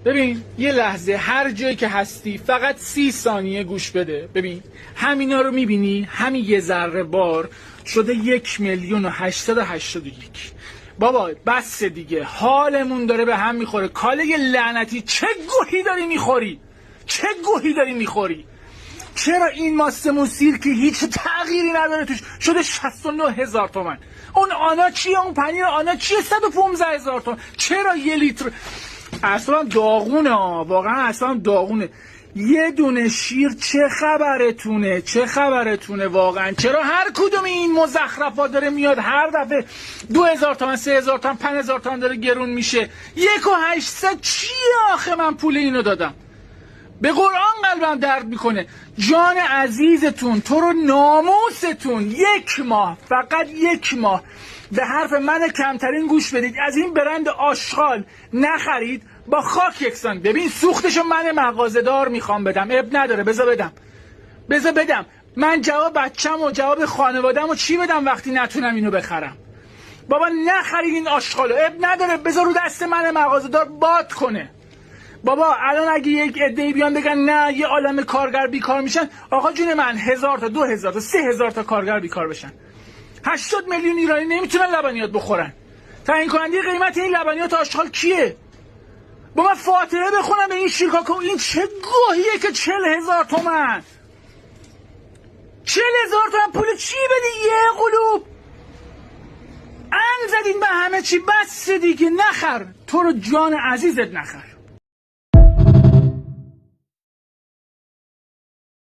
ببین یه لحظه هر جایی که هستی فقط 30 ثانیه گوش بده. ببین همینا رو میبینی، همین یه ذره بار شده 1,881,000. بابا بس دیگه، حالمون داره به هم میخوره. کاله لعنتی چه گوهی داری میخوری؟ چه گوهی داری میخوری؟ چرا این ماستمون سیر که هیچ تغییری نداره توش شده 69,000 تومن؟ اون آنا چیه؟ اون پنیر آنا چیه 115,000 تومن؟ چرا 1 لیتر؟ اصلا داغونه واقعا، اصلا داغونه. یه دونه شیر چه خبرتونه؟ چه خبرتونه واقعا؟ چرا هر کدوم این مزخرفات داره میاد هر دفعه 2,000 تومن 3,000 تومن 5,000 تومن داره گرون میشه؟ 1,800 چیه آخه؟ من پول اینو دادم. به قرآن قلبم درد میکنه. جان عزیزتون، تو رو ناموستون 1 ماه، فقط 1 ماه به حرف من کمترین گوش بدید. از این برند آشغال نخرید، با خاک یکسان. ببین سوختشو من مغازه‌دار میخوام بدم، اب نداره، بذار بدم. من جواب بچم و جواب خانوادم و چی بدم وقتی نتونم اینو بخرم؟ بابا نخرید این آشغالو، اب نداره، بذار رو دست من مغازه‌دار باد کنه. بابا الان اگه یک عده‌ای بیان بگن نه یه عالمه کارگر بیکار میشن، آقا جون من 1,000 تا 2,000 تا 3,000 تا کارگر بیکار بشن. 80 میلیون ایرانی نمیتونن لبنیات بخورن. تعیین کننده قیمت این لبنیات آشغال کیه؟ با من فاتحه بخونم به این شیرکاکو. این چه گوهیه که 40,000 تومن 40,000 تومن پول چی بدی؟ یه قلوب ان زدین به همه چی. بس دیگه، نخر، تو رو جان عزیزت نخر.